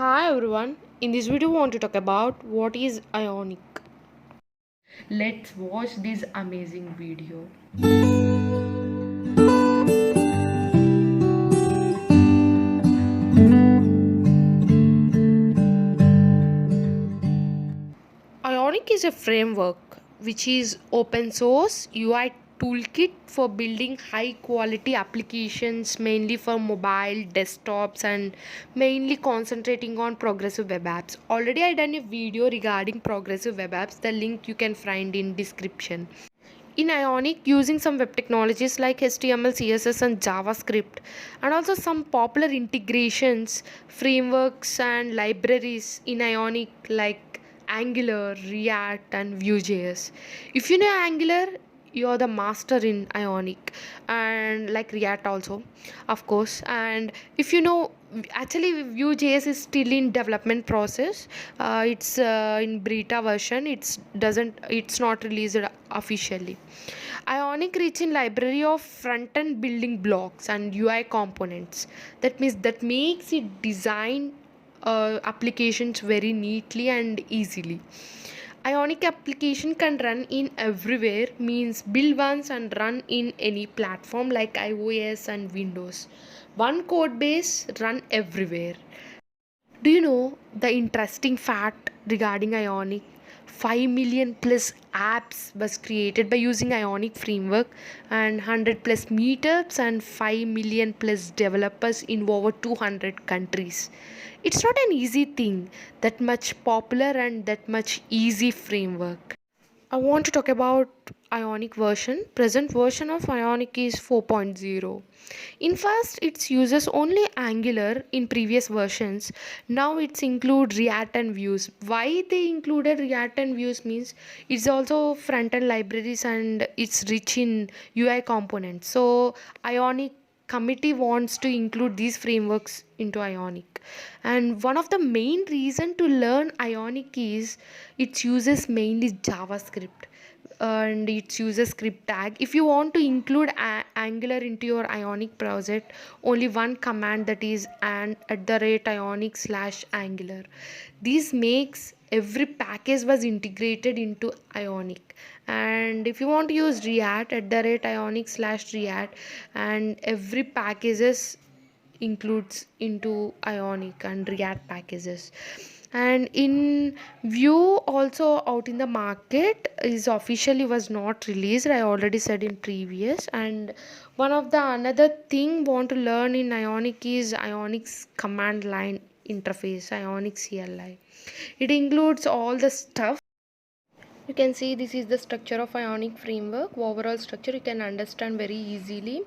Hi everyone, in this video I want to talk about what is Ionic. Let's watch this amazing video. Ionic is a framework which is open source UI toolkit for building high quality applications mainly for mobile desktops and mainly concentrating on progressive web apps. Already I done a video regarding progressive web apps. The link you can find in description. In Ionic, using some web technologies like HTML, CSS, and JavaScript, and also some popular integrations, frameworks, and libraries in Ionic like Angular, React, and Vue.js. If you know Angular, you're the master in Ionic, and like React also, of course. And if you know, actually Vue.js is still in development process. It's in beta version. It's not released officially. Ionic rich in library of front-end building blocks and UI components. That makes it design applications very neatly and easily. Ionic application can run in everywhere, means build once and run in any platform like iOS and Windows. One code base run everywhere. Do you know the interesting fact regarding Ionic? 5 million plus apps was created by using Ionic framework and 100 plus meetups and 5 million plus developers in over 200 countries. It's not an easy thing, that much popular and that much easy framework. I want to talk about Ionic version. Present version of Ionic is 4.0. In first, it uses only Angular in previous versions. Now it's include React and Views. Why they included React and Views means it's also front-end libraries and it's rich in UI components. So Ionic committee wants to include these frameworks into Ionic. And one of the main reason to learn Ionic is it uses mainly JavaScript and it uses script tag. If you want to include Angular into your Ionic project, only one command, that is and @Ionic / Angular. This makes every package was integrated into Ionic. And if you want to use React, @Ionic / React, and every packages includes into Ionic and React packages. And in Vue also out in the market is officially was not released, I already said in previous. And one of the another thing want to learn in Ionic is Ionic's command line interface, Ionic CLI. It includes all the stuff. You can see this is the structure of Ionic framework. Overall structure you can understand very easily.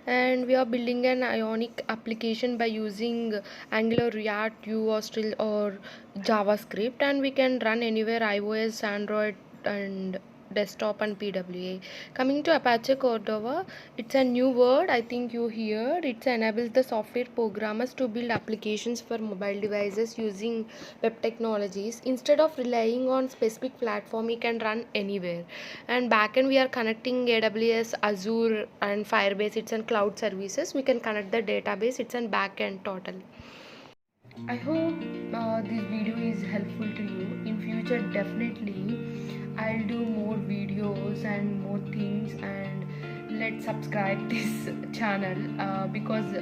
And we are building an Ionic application by using Angular, React, Vue or JavaScript, and we can run anywhere, iOS, Android, and desktop and PWA. Coming to Apache Cordova, it's a new word I think you heard. It enables the software programmers to build applications for mobile devices using web technologies. Instead of relying on specific platform, you can run anywhere. And backend we are connecting AWS, Azure, and Firebase. It's a cloud services. We can connect the database. It's a backend total. I hope this video is helpful to you. In future, definitely I'll do more videos and more things, and let's subscribe this channel because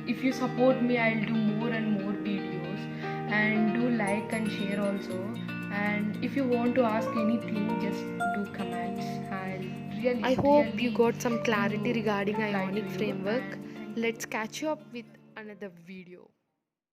if you support me, I'll do more and more videos. And do like and share also. And if you want to ask anything, just do comments. I hope you got some clarity regarding Ionic framework. Let's catch you up with another video.